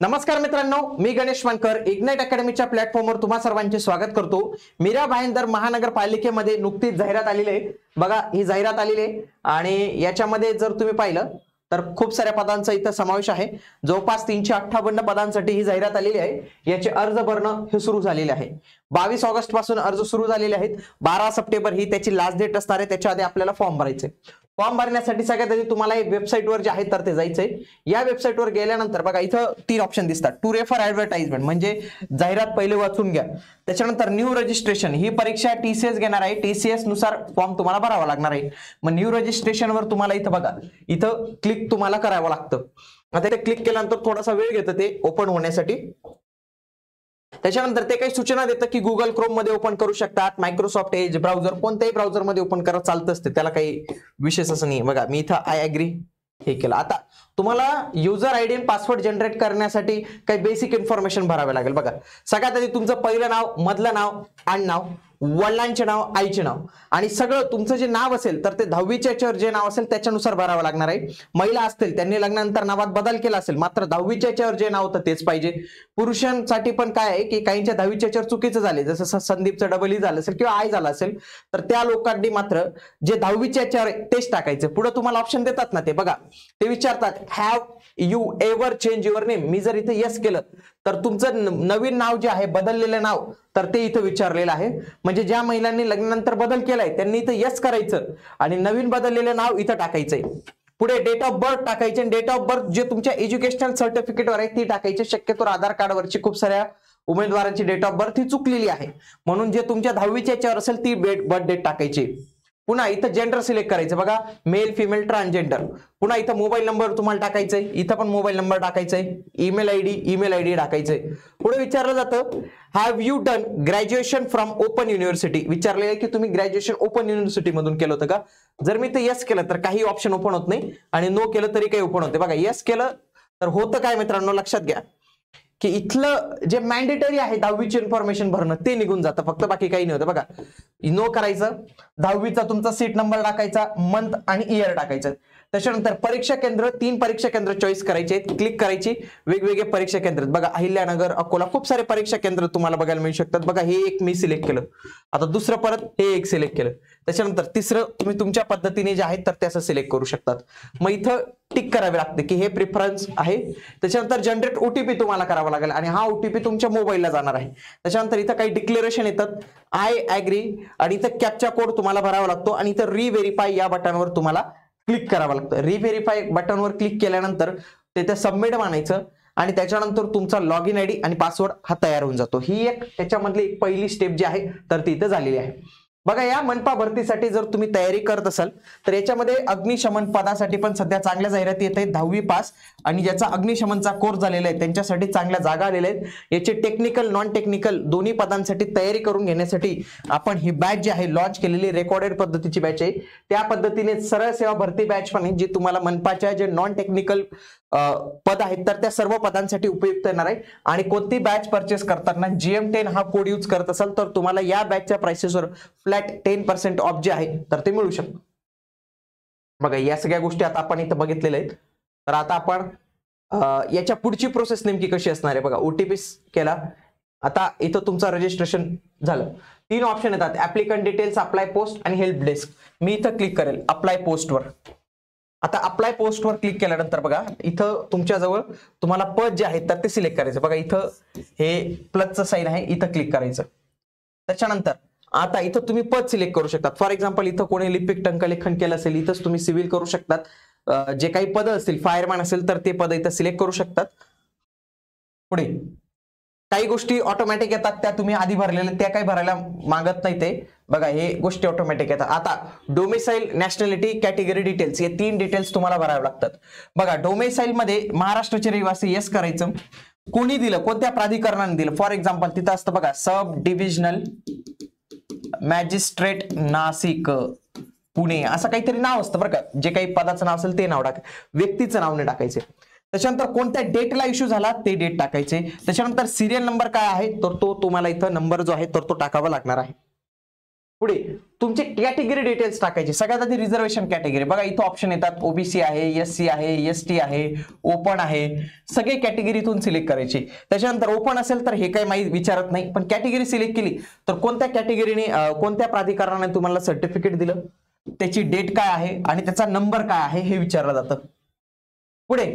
नमस्कार मित्रांनो, मी गणेश मानकर इग्नाइट अकॅडमीच्या प्लॅटफॉर्मवर तुम्हा सर्वांचे स्वागत करतो। मीरा भाईंदर महानगरपालिकेमध्ये नुकतीच जाहिरात आलेली आहे। बघा, ही जाहिरात आलेली आहे आणि याच्यामध्ये जर तुम्ही पाहिलं तर खूप साऱ्या पदांचा इथं समावेश आहे। जवळपास 358 पदांसाठी ही जाहिरात आलेली आहे। याचे अर्ज भरणं हे सुरू झालेले आहे। 22 ऑगस्ट पासून अर्ज सुरू झालेले आहेत। 12 सप्टेंबर ही त्याची लास्ट डेट असणार आहे। त्याच्या आधी आपल्याला फॉर्म भरायचे। फॉर्म भरण्यासाठी सगळ्यात आधी तुम्हाला एक वेबसाईटवर जे आहे तर ते जायचंय। या वेबसाईटवर गेल्यानंतर बघा इथं 3 ऑप्शन दिसतात। टू रेफर ऍडव्हर्टाइजमेंट म्हणजे जाहिरात पहिले वाचून घ्या। त्याच्यानंतर न्यू रजिस्ट्रेशन, ही परीक्षा टीसीएस घेणार आहे। टीसीएस नुसार फॉर्म तुम्हाला भरावा लागणार आहे। मग न्यू रजिस्ट्रेशनवर तुम्हाला इथं बघा, इथं क्लिक तुम्हाला करावं लागतं। आता ते क्लिक केल्यानंतर थोडासा वेळ घेतं ते ओपन होण्यासाठी। त्याच्यानंतर ते काही सूचना देतं की गुगल क्रोम मध्ये ओपन करू शकतात, मायक्रोसॉफ्ट एज ब्राउझर कोणत्याही ब्राउझर मध्ये ओपन करा चालतं असते, त्याला काही विशेष असं नाही। बघा मी इथं आय ऍग्री हे केलं। आता तुम्हाला युजर आयडी आणि पासवर्ड जनरेट करण्यासाठी काही बेसिक इन्फॉर्मेशन भरावे लागेल। बघा, सगळ्यात आधी तुमचं पहिलं नाव, मधलं नाव, आडनाव, वडिलांचे नाव, आईचे नाव आणि सगळं तुमचं जे नाव असेल तर ते 10वीच्या याच्यावर जे नाव असेल त्याच्यानुसार भरावं लागणार आहे। महिला असतील त्यांनी लग्नानंतर नावात बदल केला असेल, मात्र 10वीच्या याच्यावर जे नाव होतं तेच पाहिजे। पुरुषांसाठी पण काय आहे की काहींच्या 10वीच्या याच्यावर चुकीचं झाले, जसं संदीपचं डबल ई झालं असेल किंवा आय झालं असेल तर त्या लोकांनी मात्र जे 10वीच्या याच्यावर तेच टाकायचं। पुढे तुम्हाला ऑप्शन देतात ना, ते बघा ते विचारतात have you ever change your name. मी जर इथे यस केलं तर तुमचं नवीन नाव जे आहे, बदललेलं नाव, तर ते इथं विचारलेलं आहे। म्हणजे ज्या महिलांनी लग्नानंतर बदल केलाय त्यांनी इथं यस करायचं आणि नवीन बदललेलं नाव इथं टाकायचंय। पुढे डेट ऑफ बर्थ टाकायचे। डेट ऑफ बर्थ जे तुमच्या एज्युकेशनल सर्टिफिकेटवर आहे ती टाकायची। शक्यतो आधार कार्डवरची खूप साऱ्या उमेदवारांची डेट ऑफ बर्थ ही चुकलेली आहे, म्हणून जे तुमच्या 10वीच्या याच्यावर असेल ती बर्थ डेट टाकायची। पुन्हा इथं जेंडर सिलेक्ट करायचं। बघा, मेल, फिमेल, ट्रान्सजेंडर। पुन्हा इथं मोबाईल नंबर तुम्हाला टाकायचंय, इथं पण मोबाईल नंबर टाकायचंय। ईमेल आयडी टाकायचंय। पुढे विचारलं जातं have you done graduation from Open University. विचारलेलं आहे की तुम्ही ग्रॅज्युएशन ओपन युनिव्हर्सिटी मधून केलं होतं का। जर मी ते यस केलं तर काही ऑप्शन ओपन होत नाही आणि नो केलं तरी काही ओपन होते। बघा, यस केलं तर होतं काय मित्रांनो, लक्षात घ्या की इथलं जे मॅन्डेटरी आहे 10वीची इन्फॉर्मेशन भरणं ते निघून जातं, फक्त बाकी काही नाही होतं। बघा, नो करायचं, 10वीचा तुमचा सीट नंबर टाकायचा, मंथ आणि इयर टाकायचं। त्याच्यानंतर परीक्षा केंद्र, 3 परीक्षा केंद्र चॉईस करायचे, क्लिक करायची। वेगवेगळे परीक्षा केंद्र बघा, अहिल्यानगर, अकोला, खूप सारे परीक्षा केंद्र तुम्हाला बघायला मिळू शकतात। बघा, हे एक मी सिलेक्ट केलं, आता दुसरं परत हे एक सिलेक्ट केलं, त्याच्यानंतर तिसरं तुम्ही तुमच्या पद्धतीने जे आहे तर ते असं सिलेक्ट करू शकतात। मग इथं टिक करावे लागते की हे प्रिफरन्स आहे। त्याच्यानंतर जनरेट ओटीपी तुम्हाला करावा लागेल आणि हा ओटीपी तुमच्या मोबाईलला जाणार आहे। त्याच्यानंतर इथं काही डिक्लेरेशन येतात, आय ऍग्री, आणि इथं कॅप्चा कोड तुम्हाला भरावा लागतो आणि इथं रिव्हेरीफाय या बटनवर तुम्हाला क्लिक करावं लागतं। रिव्हेरीफाय बटनवर क्लिक केल्यानंतर तिथे सबमिट मानायचं आणि त्याच्यानंतर तुमचा लॉग इन आयडी आणि पासवर्ड हा तयार होऊन जातो। ही एक त्याच्यामधली एक पहिली स्टेप जी आहे तर ती इथं झालेली आहे। बघा, या मनपा भरतीसाठी जर तुम्ही तयारी करत असाल तर याच्यामध्ये अग्निशमन पदासाठी पण सध्या चांगल्या जाहिराती येत आहेत। 10वी पास आणि ज्याचा अग्निशमनचा कोर्स झालेला आहे त्यांच्यासाठी चांगल्या जागा आलेल्या आहेत। याचे टेक्निकल, नॉन टेक्निकल दोन्ही पदांसाठी तयारी करून घेण्यासाठी आपण ही बॅच जी आहे लॉन्च केलेली, रेकॉर्डेड पद्धतीची बॅच आहे। त्या पद्धतीने सरळ सेवा भरती बॅच पण आहे, जी तुम्हाला मनपाच्या जे नॉन टेक्निकल पद आहेत तर त्या सर्व पदांसाठी उपयुक्त येणार आहे। आणि कोणती बॅच परचेस करताना GM10 हा कोड यूज करत असाल तर तुम्हाला या बॅचच्या प्राइसेसवर फ्लॅट 10% ऑफ जे आहे तर ते मिळू शकतं। बघा, या सगळ्या गोष्टी आता आपण इथं बघितलेल्या आहेत। तर आता आपण याच्या पुढची प्रोसेस नेमकी कशी असणार आहे। बघा, ओटीपी केला, आता इथं तुमचं रजिस्ट्रेशन झालं। 3 ऑप्शन येतात, ऍप्लिकंट डिटेल्स, अप्लाय पोस्ट आणि हेल्प डेस्क। मी इथं क्लिक करेल अप्लाय पोस्टवर। आता अप्लाय पोस्टवर क्लिक केल्यानंतर बघा, इथं तुमच्याजवळ तुम्हाला पद जे आहे तर ते सिलेक्ट करायचं। बघा, इथं हे प्लसचं साइन आहे, इथं क्लिक करायचं। त्याच्यानंतर आता इथं तुम्ही पद सिलेक्ट करू शकतात। फॉर एक्झाम्पल इथं कोणी लिपिक टंकलेखन केलं असेल, इथंच तुम्ही सिव्हिल करू शकतात। जे काही पद असतील, फायरमॅन असेल तर ते पद इथं सिलेक्ट करू शकतात। पुढे काही गोष्टी ऑटोमॅटिक येतात, त्या तुम्ही आधी भरलेल्या, त्या काही भरायला मागत नाही ते। बघा, हे गोष्टी ऑटोमॅटिक येतात। आता डोमिसाईल, नॅशनॅलिटी, कॅटेगरी डिटेल्स, हे 3 डिटेल्स तुम्हाला भरावे लागतात। बघा, डोमिसाईल मध्ये महाराष्ट्राचे रहिवासी यस करायचं। कोणी दिलं, कोणत्या प्राधिकरणाने दिलं, फॉर एक्झाम्पल तिथं असतं बघा, सब डिव्हिजनल मॅजिस्ट्रेट नाशिक पुणे, असं काहीतरी नाव असतं बरं का। जे काही पदाचं नाव असेल ते नाव टाका, व्यक्तीचं नाव नाही टाकायचे। त्याच्यानंतर कोणत्या डेटला इश्यू झाला ते डेट टाकायचे। त्याच्यानंतर सिरियल नंबर काय आहे तर तो तुम्हाला इथं नंबर जो आहे तर तो टाकावा लागणार आहे। पुढे तुमचे कॅटेगरी डिटेल्स टाकायचे. सगळ्यात आधी रिझर्वेशन कॅटेगरी. बघा इथं ऑप्शन येतात, ओबीसी आहे, एससी आहे, एसटी आहे, ओपन आहे, सगळे कॅटेगरी इथून सिलेक्ट करायची. त्याच्यानंतर ओपन असेल तर हे काही माहिती विचारत नाही, पण कॅटेगरी सिलेक्ट केली तर कोणत्या कॅटेगरीने कोणत्या प्राधिकरणाने तुम्हाला सर्टिफिकेट दिलं, त्याची डेट काय आहे आणि त्याचा नंबर काय आहे हे विचारलं जातं. पुढे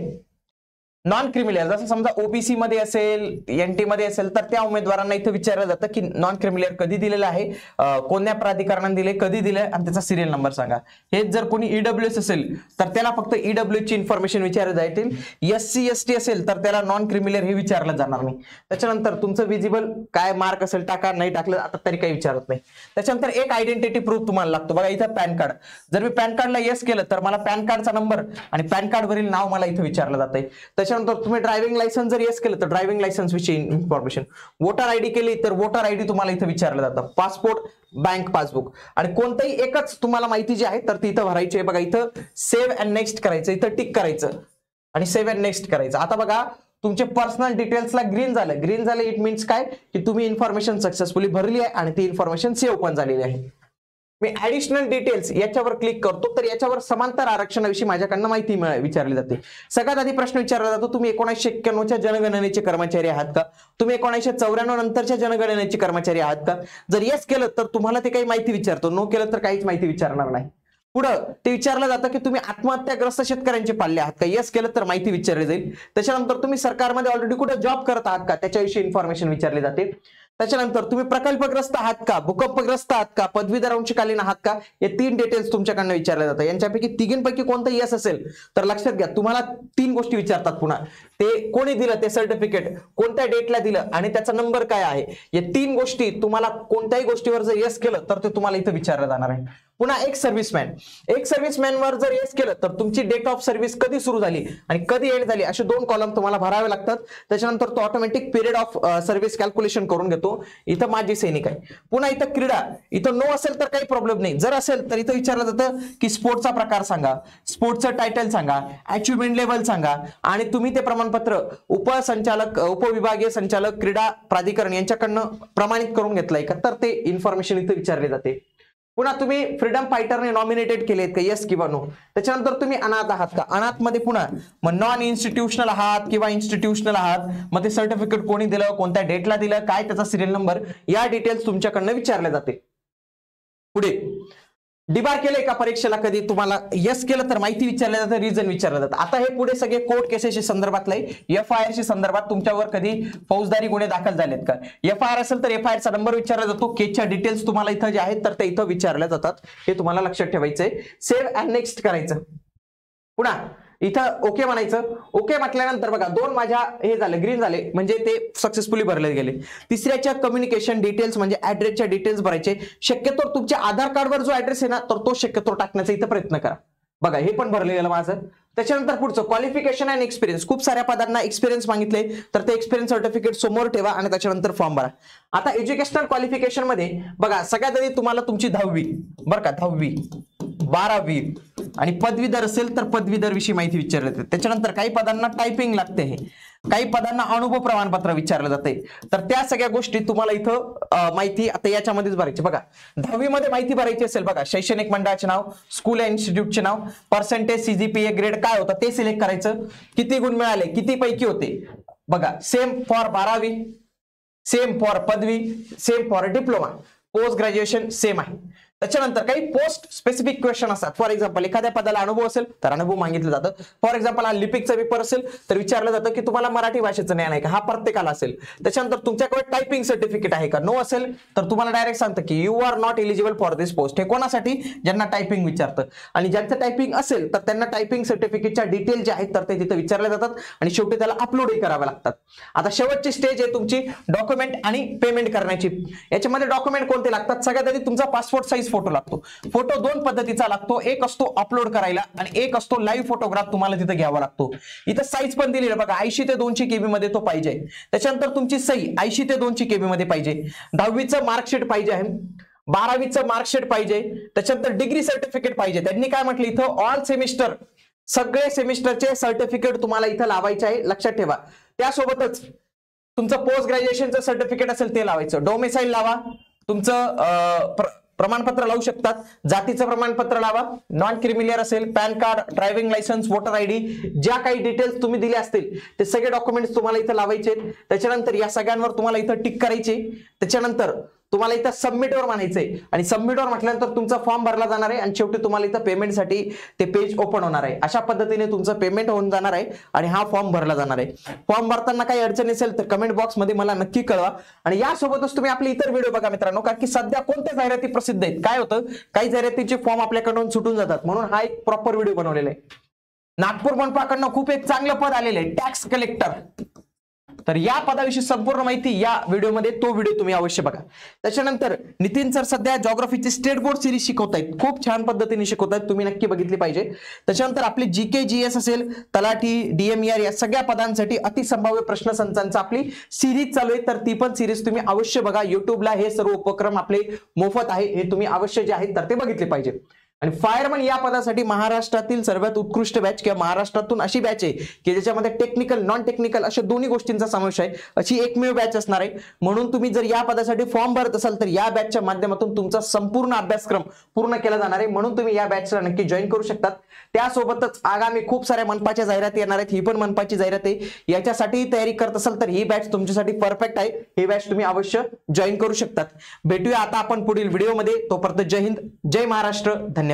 नॉन क्रिमिलियर, जसं समजा ओबीसी मध्ये असेल, एनटी मध्ये असेल तर त्या उमेदवारांना इथं विचारलं जातं की नॉन क्रिमिलियर कधी दिलेलं आहे, कोणत्या प्राधिकरणाने दिले, कधी दिले आणि त्याचा सिरियल नंबर सांगा. हेच जर कोणी ईडब्ल्यूएस असेल तर त्याला फक्त ईडब्ल्यूएस ची इन्फॉर्मेशन विचारली जाईल. एससी एसटी असेल तर त्याला नॉन क्रिमिलियर हे विचारलं जाणार नाही. त्याच्यानंतर तुमचं विजिबल काय मार्क असेल टाका, नाही टाकलं आता तरी काही विचारत नाही. त्याच्यानंतर एक आयडेंटिटी प्रूफ तुम्हाला लागतो. बघा इथं पॅन कार्ड. जर मी पॅन कार्डला येस केलं तर मला पॅन कार्डचा नंबर आणि पॅन कार्ड वरील नाव मला इथं विचारलं जातंय. त्याच्यानंतर तुम्ही ड्रायव्हिंग लायसन्स जर येस केलं तर ड्रायव्हिंग लायसन्स विषयी इन्फॉर्मेशन. वोटर आयडी केली तर वोटर आयडी तुम्हाला इथं विचारलं जातं. पासपोर्ट, बँक पासबुक आणि कोणतंही एकच तुम्हाला माहिती जी आहे तर ती इथं भरायची आहे. बघा इथं सेव्ह अँड नेक्स्ट करायचं, इथं टिक करायचं आणि सेव्ह अँड नेक्स्ट करायचं. आता बघा तुमचे पर्सनल डिटेल्सला ग्रीन झालं. ग्रीन झालं इट मीन्स काय की तुम्ही इन्फॉर्मेशन सक्सेसफुली भरली आहे आणि ती इन्फॉर्मेशन सेव्ह पण झालेली आहे. मी ऍडिशनल डिटेल्स याच्यावर क्लिक करतो तर याच्यावर समांतर आरक्षणाविषयी माझ्याकडनं माहिती विचारली जाते. सगळ्यात आधी प्रश्न विचारला जातो, तुम्ही 1991च्या जनगणनेचे कर्मचारी आहात का, तुम्ही 1994 नंतरच्या जनगणनेचे कर्मचारी आहात का. जर येस केलं तर तुम्हाला ते काही माहिती विचारतो, नो केलं तर काहीच माहिती विचारणार नाही. पुढं ते विचारलं जातं की तुम्ही आत्महत्याग्रस्त शेतकऱ्यांचे पाल्ले आहात का, येस केलं तर माहिती विचारली जाईल. त्याच्यानंतर तुम्ही सरकारमध्ये ऑलरेडी कुठे जॉब करत आहात का त्याच्याविषयी इन्फॉर्मेशन विचारली जाते. त्याच्यानंतर तुम्ही प्रकल्पग्रस्त आहात का, भूकंपग्रस्त आहात का, पदवीधर अंशकालीन आहात का, हे 3 डिटेल्स तुमच्याकडनं विचारले जातात. यांच्यापैकी तिघींपैकी कोणतं येस असेल तर लक्षात घ्या तुम्हाला 3 गोष्टी विचारतात. पुन्हा ते कोणी दिलं ते सर्टिफिकेट, कोणत्या डेटला दिलं आणि त्याचा नंबर काय आहे. या 3 गोष्टी तुम्हाला कोणत्याही गोष्टीवर जर येस केलं तर ते तुम्हाला इथं विचारलं जाणार आहे. पुन्हा एक सर्व्हिसमॅन वर जर येस केलं तर तुमची डेट ऑफ सर्व्हिस कधी सुरू झाली आणि कधी एंड झाली असे 2 कॉलम तुम्हाला भरावे लागतात. त्याच्यानंतर तो automatic period of service calculation करून घेतो. इथं माजी सैनिक आहे. पुन्हा इथं क्रीडा, इथं नो असेल तर काही प्रॉब्लेम नाही, जर असेल तर इथं विचारलं जातं की स्पोर्टचा प्रकार सांगा, स्पोर्टचं टायटल सांगा, अचिव्हमेंट लेवल सांगा आणि तुम्ही ते प्रमाणपत्र उपसंचालक, उपविभागीय संचालक, क्रीडा प्राधिकरण यांच्याकडनं प्रमाणित करून घेतलंय का तर ते इन्फॉर्मेशन इथं विचारले जाते. पुन्हा तुम्ही फ्रीडम फायटरने नॉमिनेटेड केलेत का, येस किंवा नो. त्याच्यानंतर तुम्ही अनाथ आहात का, अनाथ मध्ये पुन्हा मग नॉन इन्स्टिट्यूशनल आहात किंवा इन्स्टिट्यूशनल आहात, मग ते सर्टिफिकेट कोणी दिलं, कोणत्या डेटला दिलं, काय त्याचा सिरियल नंबर, या डिटेल्स तुमच्याकडनं विचारले जाते. पुढे डिबार केलंय का परीक्षेला कधी, तुम्हाला येस केलं तर माहिती विचारलं जातं, रिझन विचारलं जातं. आता हे पुढे सगळे कोर्ट केसेसच्या संदर्भातले, FIR च्या संदर्भात तुमच्यावर कधी फौजदारी गुन्हे दाखल झालेत का, FIR असेल तर FIR चा नंबर विचारला जातो. केसच्या डिटेल्स तुम्हाला इथं जे आहेत तर ते इथं विचारल्या जातात, हे तुम्हाला लक्षात ठेवायचंय. सेव्ह अँड नेक्स्ट करायचं. पुन्हा इथं ओके म्हणायचं. ओके म्हटल्यानंतर बघा 2 माझ्या हे झालं, ग्रीन झाले म्हणजे ते सक्सेसफुली भरले गेले. तिसऱ्याच्या कम्युनिकेशन डिटेल्स म्हणजे ऍड्रेसच्या डिटेल्स भरायचे. शक्यतो तुमच्या आधार कार्डवर जो ऍड्रेस आहे ना तर तो शक्यतो टाकण्याचा इथं प्रयत्न करा. बघा हे पण भरलेलं माझं. त्याच्यानंतर पुढचं क्वालिफिकेशन अँड एक्सपिरियन्स. खूप साऱ्या पदांना एक्सपिरियन्स मागितले तर ते एक्सपिरियन्स सर्टिफिकेट समोर ठेवा आणि त्याच्यानंतर फॉर्म भरा. आता एज्युकेशनल क्वालिफिकेशन मध्ये बघा सगळ्यात आधी तुम्हाला तुमची 10वी, बरं का 10वी, 12वी आणि पदवीधर असेल तर पदवीधर विषयी माहिती विचारली जाते. त्याच्यानंतर काही पदांना टायपिंग लागते, हे काही पदांना अनुभव प्रमाणपत्र विचारलं जाते. तर त्या सगळ्या गोष्टी तुम्हाला इथं माहिती आता याच्यामध्येच भरायची. बघा 10वी मध्ये माहिती भरायची असेल, बघा शैक्षणिक मंडळाचे नाव, स्कूल इन्स्टिट्यूटचे नाव, पर्सेंटेज, CGPA ग्रेड काय होता ते सिलेक्ट करायचं, किती गुण मिळाले, किती पैकी होते. बघा सेम फॉर 12वी, सेम फॉर पदवी, same for diploma, post graduation same आहे. त्याच्यानंतर काही पोस्ट स्पेसिफिक क्वेश्चन असतात. फॉर एक्झाम्पल एखाद्या पदाला अनुभव असेल तर अनुभव मागितलं जातं. फॉर एक्झाम्पल हा लिपिकचा पेपर असेल तर विचारलं जातं की तुम्हाला मराठी भाषेचं ज्ञान आहे का, हा प्रत्येकाला असेल. त्याच्यानंतर तुमच्याकडे टायपिंग सर्टिफिकेट आहे का, नो असेल तर तुम्हाला डायरेक्ट सांगतं की you are not eligible for this post. हे कोणासाठी, ज्यांना टायपिंग विचारतं. आणि ज्यांचं टायपिंग असेल तर त्यांना टायपिंग सर्टिफिकेटच्या डिटेल जे आहेत तर ते तिथे विचारले जातात आणि शेवटी त्याला अपलोडही करावे लागतात. आता शेवटची स्टेज आहे तुमची डॉक्युमेंट आणि पेमेंट करण्याची. याच्यामध्ये डॉक्युमेंट कोणते लागतात, सगळ्यात आधी तुमचा पासपोर्ट साईज फोटो लागतो. फोटो 2 पद्धतीचा लागतो, एक असतो अपलोड करायला आणि एक असतो लाईव्ह फोटोग्राफ तुम्हाला तिथे घ्यावा लागतो. इथं साईज पण दिलेली बघा 80 ते 200 KB मध्ये तो पाहिजे. त्याच्यानंतर तुमची सही 80 ते 200 KB मध्ये पाहिजे. 10वीचं मार्कशीट पाहिजे आहे, 12वीचं मार्कशीट पाहिजे. त्याच्यानंतर डिग्री सर्टिफिकेट पाहिजे. त्यांनी काय म्हटलं इथं ऑल सेमिस्टर, सगळे सेमिस्टरचे सर्टिफिकेट तुम्हाला इथं लावायचे आहे, लक्षात ठेवा. त्यासोबतच तुमचं पोस्ट ग्रॅज्युएशनचं सर्टिफिकेट असेल ते लावायचं. डोमेसाईल लावा, तुमचं प्रमाणपत्र लावू शकतात. जातीचं प्रमाणपत्र लावा, नॉन क्रिमिलियर असेल, pan card, driving licence, voter ID, ज्या काही डिटेल्स तुम्ही दिले असतील ते सगळे डॉक्युमेंट्स तुम्हाला इथं लावायचे. त्याच्यानंतर या सगळ्यांवर तुम्हाला इथं टिक करायचे. त्याच्यानंतर तुम्हाला इथं सबमिटवर म्हणायचंय आणि सबमिटवर म्हटल्यानंतर तुमचा फॉर्म भरला जाणार आहे आणि शेवटी तुम्हाला इथं पेमेंटसाठी ते पेज ओपन होणार आहे. अशा पद्धतीने तुमचं पेमेंट होऊन जाणार आहे आणि हा फॉर्म भरला जाणार आहे. फॉर्म भरताना काही अडचण असेल तर कमेंट बॉक्समध्ये मला नक्की कळवा. आणि यासोबतच तुम्ही आपले इतर व्हिडिओ बघा मित्रांनो, कारण की सध्या कोणत्या जाहिराती प्रसिद्ध आहेत. काय होतं, काही जाहिरातीचे फॉर्म आपल्याकडून सुटून जातात, म्हणून हा एक प्रॉपर व्हिडिओ बनवलेला आहे. नागपूर मनपाकडनं खूप एक चांगलं पद आलेलं आहे, टॅक्स कलेक्टर. तर या पदाविषयी संपूर्ण माहिती या व्हिडिओमध्ये, तो व्हिडिओ तुम्ही अवश्य बघा. त्याच्यानंतर नितीन सर सध्या जॉग्राफीची स्टेट बोर्ड सिरीज शिकवतायत, खूप छान पद्धतीने शिकवतायत, तुम्ही नक्की बघितली पाहिजे. त्याच्यानंतर आपली जीके जीएस असेल, तलाठी, डीएमईआर या सगळ्या पदांसाठी अतिसंभाव्य प्रश्नसंचांचा आपली सिरीज चालू आहे. तर ती पण सिरीज तुम्ही अवश्य बघा. युट्यूबला हे सर्व उपक्रम आपले मोफत आहे, हे तुम्ही अवश्य जे आहेत तर ते बघितले पाहिजे. आणि फायरमन या पदासाठी महाराष्ट्रातील सर्वात उत्कृष्ट बॅच किंवा महाराष्ट्रातून अशी बॅच आहे की ज्याच्यामध्ये टेक्निकल, नॉन टेक्निकल अशा दोन्ही गोष्टींचा समावेश आहे, अशी एकमेव बॅच असणार आहे. म्हणून तुम्ही जर या पदासाठी फॉर्म भरत असाल तर या बॅचच्या माध्यमातून तुमचा संपूर्ण अभ्यासक्रम पूर्ण केला जाणार आहे. म्हणून तुम्ही या बॅचला नक्की जॉईन करू शकतात. त्यासोबतच आगामी खूप साऱ्या मनपाच्या जाहिराती येणार आहेत, ही पण मनपाची जाहिरात आहे. याच्यासाठी तयारी करत असाल तर ही बॅच तुमच्यासाठी परफेक्ट आहे. ही बॅच तुम्ही अवश्य जॉईन करू शकतात. भेटूया आता आपण पुढील व्हिडिओमध्ये. तोपर्यंत जय हिंद, जय महाराष्ट्र, धन्यवाद.